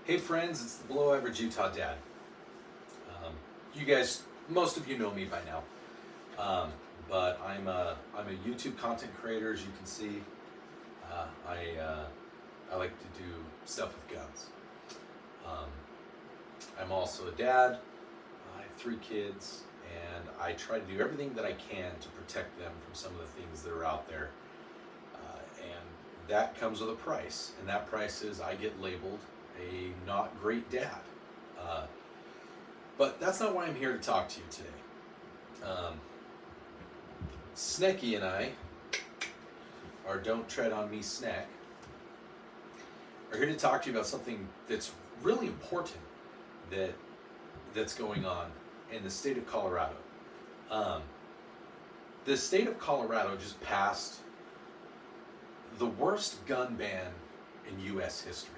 Hey friends, it's the Below Average Utah Dad. You guys, most of you know me by now, but I'm a YouTube content creator, as you can see. I like to do stuff with guns. I'm also a dad. I have 3 kids, and I try to do everything that I can to protect them from some of the things that are out there. And that comes with a price, and that price is I get labeled a not great dad. But that's not why I'm here to talk to you today. Snecky and I, or Don't Tread on Me Snack, are here to talk to you about something that's really important that's going on in the state of Colorado. The state of Colorado just passed the worst gun ban in U.S. history.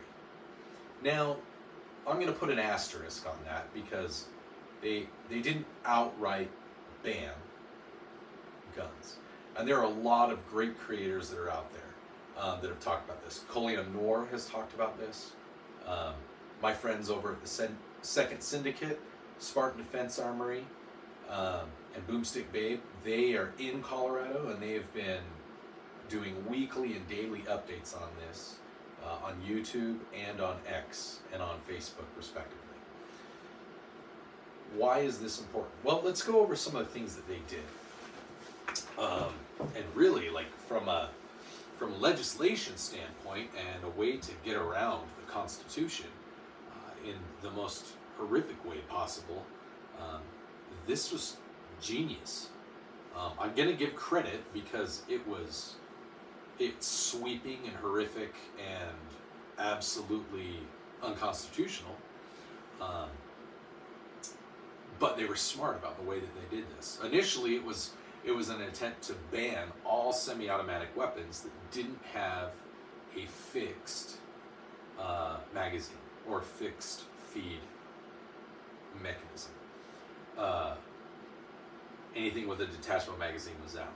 Now, I'm going to put an asterisk on that because they didn't outright ban guns. And there are a lot of great creators that are out there that have talked about this. Coleon Noor has talked about this. My friends over at the Second Syndicate, Spartan Defense Armory, and Boomstick Babe, they are in Colorado, and they have been doing weekly and daily updates on this on YouTube and on X and on Facebook, respectively. Why is this important? Well, let's go over some of the things that they did. And really, like from a legislation standpoint and a way to get around the Constitution in the most horrific way possible, this was genius. I'm going to give credit because it's sweeping and horrific and absolutely unconstitutional. But they were smart about the way that they did this. Initially, it was an attempt to ban all semi-automatic weapons that didn't have a fixed magazine or fixed feed mechanism. Anything with a detachable magazine was out.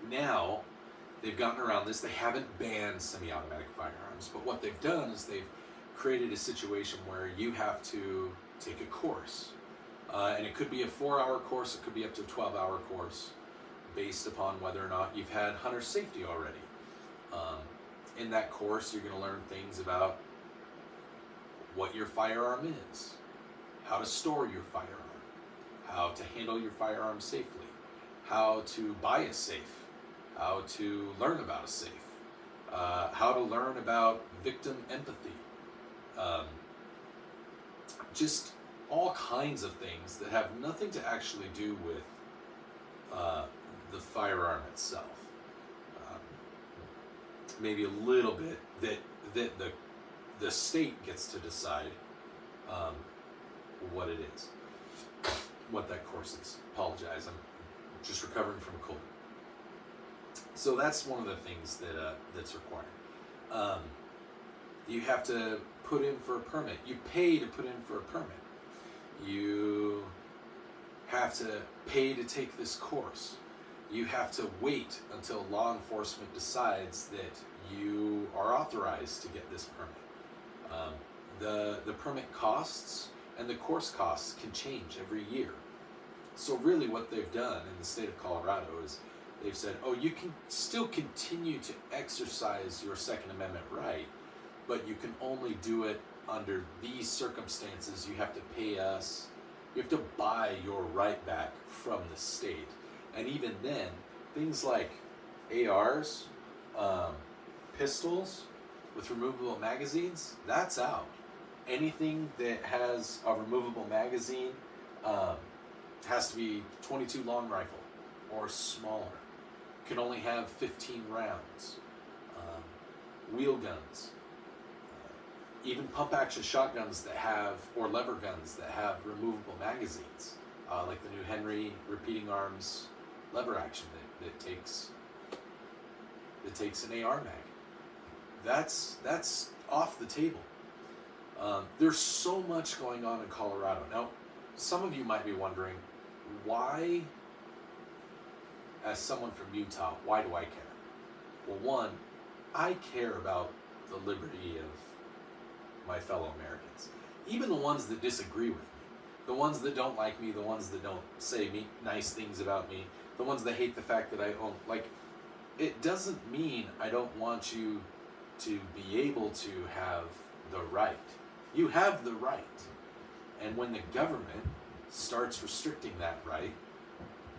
Now, they've gotten around this. They haven't banned semi-automatic firearms, but what they've done is they've created a situation where you have to take a course. And it could be a 4-hour course, it could be up to a 12-hour course, based upon whether or not you've had hunter safety already. In that course, you're going to learn things about what your firearm is, how to store your firearm, how to handle your firearm safely, how to buy a safe, how to learn about a safe, how to learn about victim empathy, just all kinds of things that have nothing to actually do with the firearm itself. Maybe a little bit that the state gets to decide what it is, what that course is. Apologize, I'm just recovering from a cold. So that's one of the things that's required. You have to put in for a permit. You pay to put in for a permit. You have to pay to take this course. You have to wait until law enforcement decides that you are authorized to get this permit. The permit costs and the course costs can change every year. So really what they've done in the state of Colorado is they've said, oh, you can still continue to exercise your Second Amendment right, but you can only do it under these circumstances. You have to pay us, you have to buy your right back from the state. And even then, things like ARs, pistols with removable magazines, that's out. Anything that has a removable magazine has to be 22 long rifle or smaller. Can only have 15 rounds. Wheel guns, even pump action shotguns that have, or lever guns that have removable magazines, like the new Henry repeating arms lever action that takes an AR mag. That's off the table. There's so much going on in Colorado. Now, some of you might be wondering, why, as someone from Utah, why do I care? Well, one, I care about the liberty my fellow Americans, even the ones that disagree with me, the ones that don't like me, the ones that don't say nice things about me, the ones that hate the fact that I own, like, it doesn't mean I don't want you to be able to have the right. You have the right. And when the government starts restricting that right,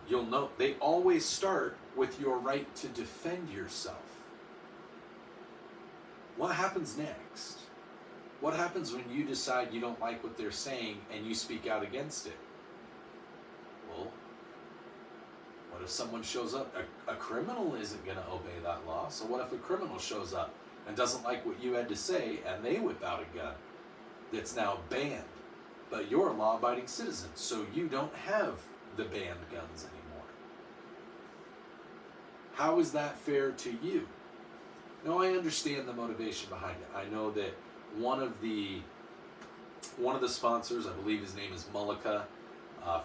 you'll know they always start with your right to defend yourself. What happens next? What happens when you decide you don't like what they're saying and you speak out against it? Well, what if someone shows up? A criminal isn't going to obey that law. So what if a criminal shows up and doesn't like what you had to say and they whip out a gun that's now banned? But you're a law-abiding citizen, so you don't have the banned guns anymore. How is that fair to you? Now, I understand the motivation behind it. I know that one of the sponsors, I believe his name is Mullica,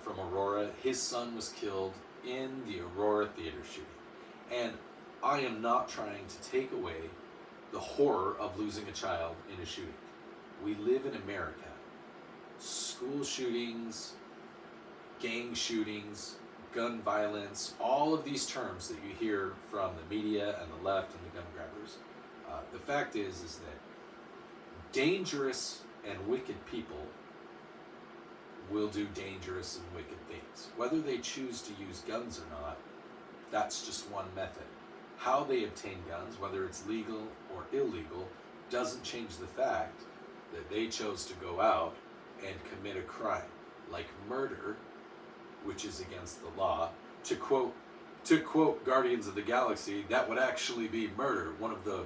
from Aurora, his son was killed in the Aurora theater shooting. And I am not trying to take away the horror of losing a child in a shooting. We live in America. School shootings, gang shootings, gun violence, all of these terms that you hear from the media and the left and the gun grabbers. The fact is that dangerous and wicked people will do dangerous and wicked things. Whether they choose to use guns or not, that's just one method. How they obtain guns, whether it's legal or illegal, doesn't change the fact that they chose to go out and commit a crime like murder, which is against the law. To quote Guardians of the Galaxy, that would actually be murder, one of the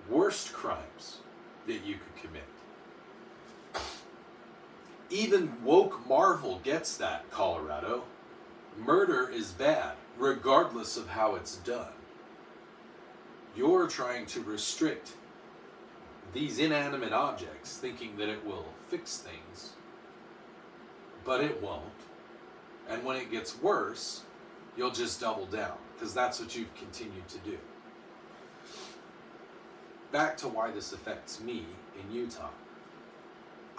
worst crimes that you could commit. Even woke Marvel gets that, Colorado. Murder is bad, regardless of how it's done. You're trying to restrict these inanimate objects, thinking that it will fix things, but it won't. And when it gets worse, you'll just double down, because that's what you've continued to do. Back to why this affects me in Utah.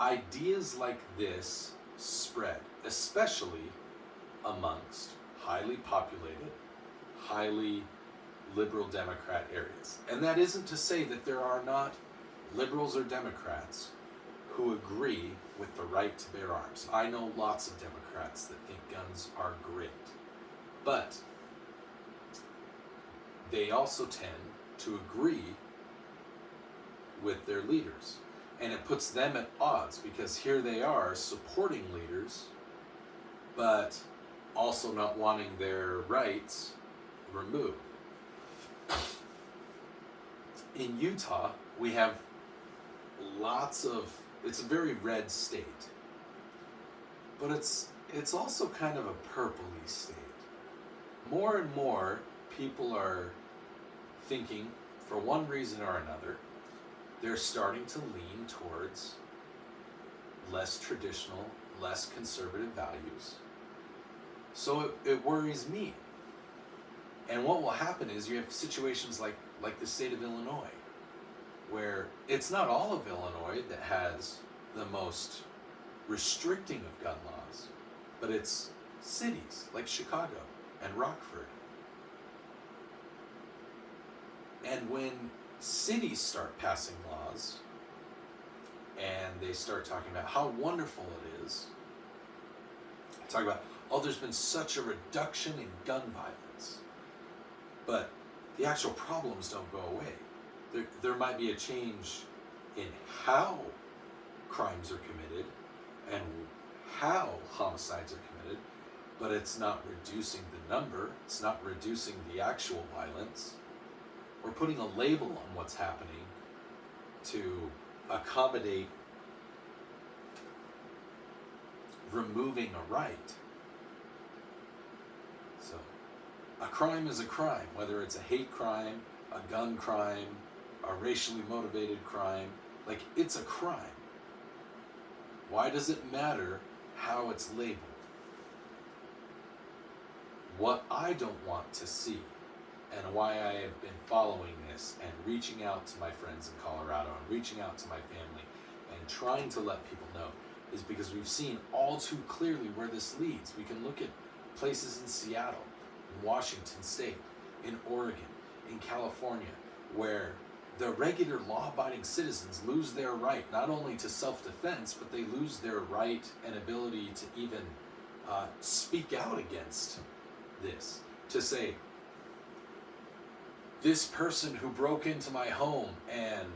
Ideas like this spread, especially amongst highly populated, highly liberal Democrat areas. And that isn't to say that there are not liberals or Democrats who agree with the right to bear arms. I know lots of Democrats that think guns are great, but they also tend to agree with their leaders. And it puts them at odds, because here they are supporting leaders, but also not wanting their rights removed. In Utah, we have it's a very red state, but it's also kind of a purpley state. More and more people are thinking, for one reason or another, they're starting to lean towards less traditional, less conservative values. So it worries me. And what will happen is you have situations like the state of Illinois, where it's not all of Illinois that has the most restricting of gun laws, but it's cities like Chicago and Rockford. And when cities start passing laws and they start talking about how wonderful it is, talk about, oh, there's been such a reduction in gun violence, but the actual problems don't go away. There might be a change in how crimes are committed and how homicides are committed, but it's not reducing the number, it's not reducing the actual violence. We're putting a label on what's happening to accommodate removing a right. So, a crime is a crime, whether it's a hate crime, a gun crime, a racially motivated crime. Like, it's a crime. Why does it matter how it's labeled? What I don't want to see, and why I have been following this and reaching out to my friends in Colorado and reaching out to my family trying to let people know is because we've seen all too clearly where this leads. We can look at places in Seattle, in Washington State, in Oregon, in California, where the regular law-abiding citizens lose their right not only to self-defense, but they lose their right and ability to even speak out against this. To say, this person who broke into my home and,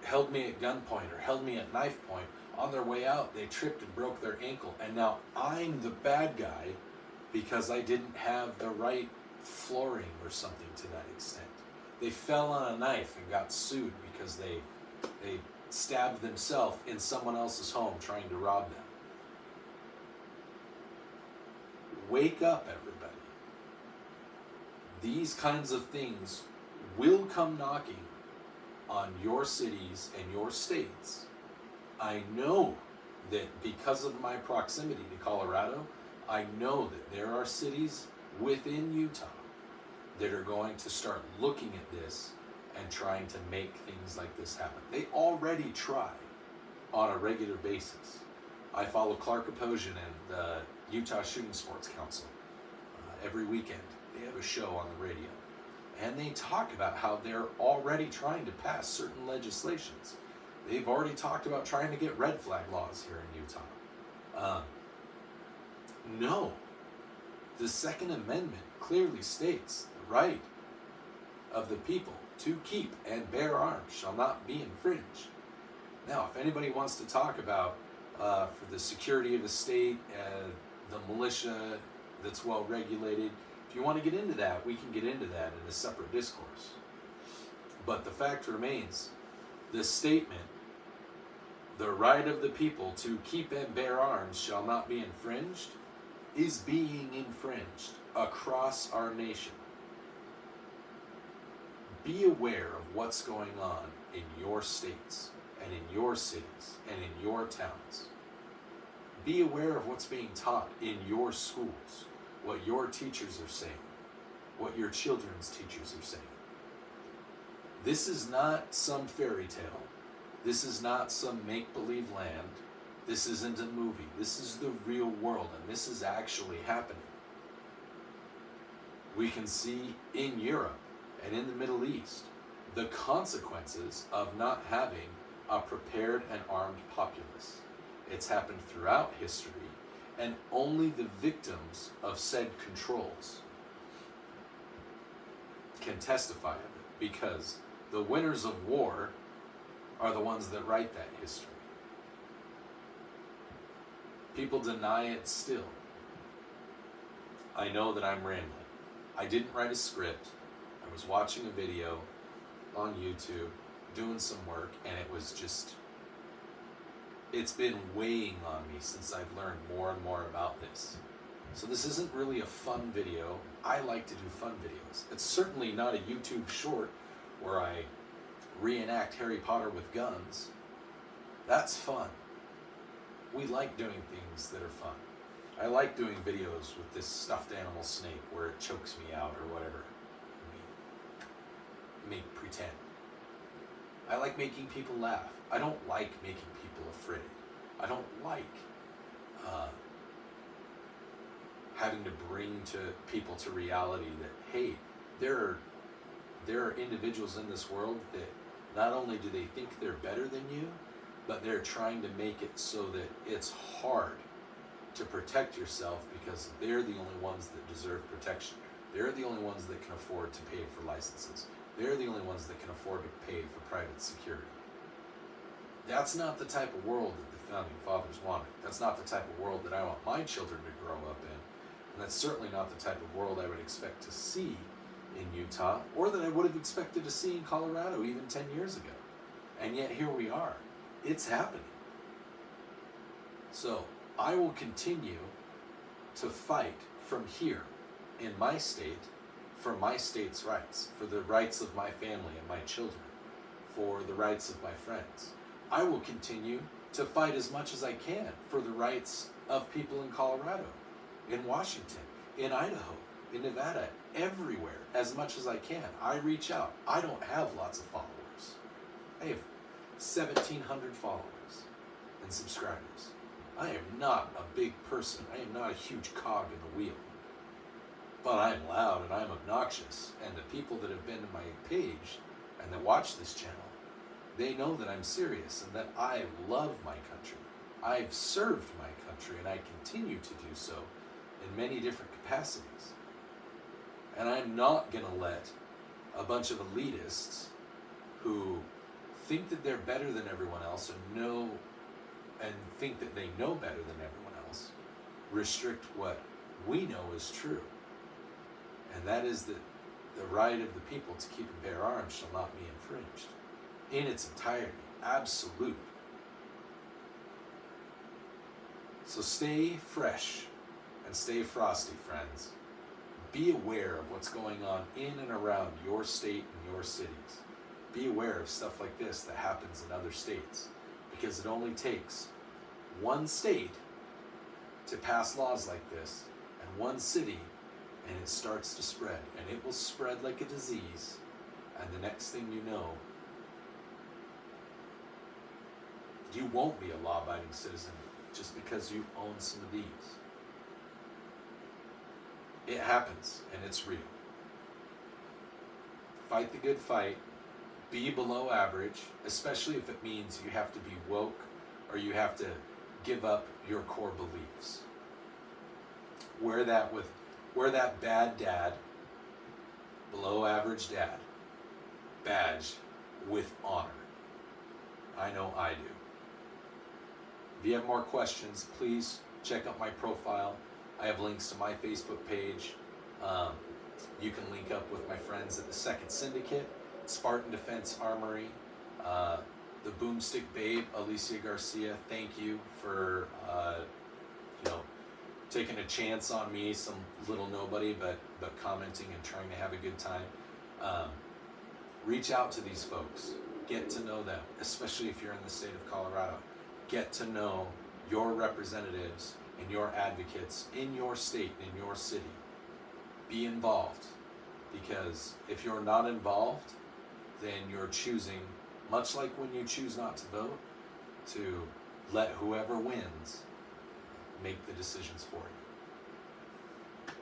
held me at gunpoint or held me at knife point, on their way out, they tripped and broke their ankle, and now I'm the bad guy because I didn't have the right flooring or something to that extent. They fell on a knife and got sued because they stabbed themselves in someone else's home trying to rob them. Wake up, everybody. These kinds of things will come knocking on your cities and your states. I know that because of my proximity to Colorado, I know that there are cities within Utah that are going to start looking at this and trying to make things like this happen. They already try on a regular basis. I follow Clark Aposian and the Utah Shooting Sports Council. Every weekend they have a show on the radio, and they talk about how they're already trying to pass certain legislations. They've already talked about trying to get red flag laws here in Utah. No, the Second Amendment clearly states the right of the people to keep and bear arms shall not be infringed. Now, if anybody wants to talk about for the security of the state, the militia that's well regulated, if you want to get into that, we can get into that in a separate discourse. But the fact remains, this statement, the right of the people to keep and bear arms shall not be infringed, is being infringed across our nation. Be aware of what's going on in your states and in your cities and in your towns. Be aware of what's being taught in your schools, what your teachers are saying, what your children's teachers are saying. This is not some fairy tale. This is not some make-believe land. This isn't a movie. This is the real world, and this is actually happening. We can see in Europe and in the Middle East the consequences of not having a prepared and armed populace. It's happened throughout history, and only the victims of said controls can testify of it, because the winners of war are the ones that write that history. People deny it still. I know that I'm rambling. I didn't write a script. I was watching a video on YouTube, doing some work, and it was just, it's been weighing on me since I've learned more and more about this. So this isn't really a fun video. I like to do fun videos. It's certainly not a YouTube short where I reenact Harry Potter with guns. That's fun. We like doing things that are fun. I like doing videos with this stuffed animal snake where it chokes me out or whatever. Make pretend. I like making people laugh. I don't like making people afraid. I don't like having to bring to people to reality that, hey, there are individuals in this world that not only do they think they're better than you, but they're trying to make it so that it's hard to protect yourself because they're the only ones that deserve protection. They're the only ones that can afford to pay for licenses. They're the only ones that can afford to pay for private security. That's not the type of world that the Founding Fathers wanted. That's not the type of world that I want my children to grow up in. And that's certainly not the type of world I would expect to see in Utah, or that I would have expected to see in Colorado even 10 years ago. And yet here we are. It's happening. So I will continue to fight from here in my state for my state's rights, for the rights of my family and my children, for the rights of my friends. I will continue to fight as much as I can for the rights of people in Colorado, in Washington, in Idaho, in Nevada, everywhere, as much as I can. I reach out. I don't have lots of followers. I have 1,700 followers and subscribers. I am not a big person. I am not a huge cog in the wheel. But I am loud and I am obnoxious. And the people that have been to my page and that watch this channel, they know that I'm serious and that I love my country. I've served my country and I continue to do so in many different capacities. And I'm not going to let a bunch of elitists who think that they're better than everyone else and think that they know better than everyone else restrict what we know is true. And that is that the right of the people to keep and bear arms shall not be infringed in its entirety. Absolute. So stay fresh and stay frosty, friends. Be aware of what's going on in and around your state and your cities. Be aware of stuff like this that happens in other states, because it only takes one state to pass laws like this and one city, and it starts to spread, and it will spread like a disease, and the next thing you know, you won't be a law-abiding citizen just because you own some of these. It happens, and it's real. Fight the good fight. Be below average, especially if it means you have to be woke or you have to give up your core beliefs. Wear that bad dad, below average dad badge with honor. I know I do. If you have more questions, please check out my profile. I have links to my Facebook page. You can link up with my friends at the Second Syndicate, Spartan Defense Armory, the Boomstick Babe, Alicia Garcia. Thank you for taking a chance on me, some little nobody, but commenting and trying to have a good time. Reach out to these folks. Get to know them, especially if you're in the state of Colorado. Get to know your representatives and your advocates in your state, in your city. Be involved, because if you're not involved, then you're choosing, much like when you choose not to vote, to let whoever wins make the decisions for you.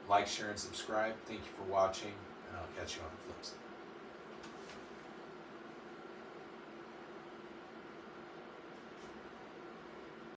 Like, share, and subscribe. Thank you for watching, and I'll catch you on the flip side.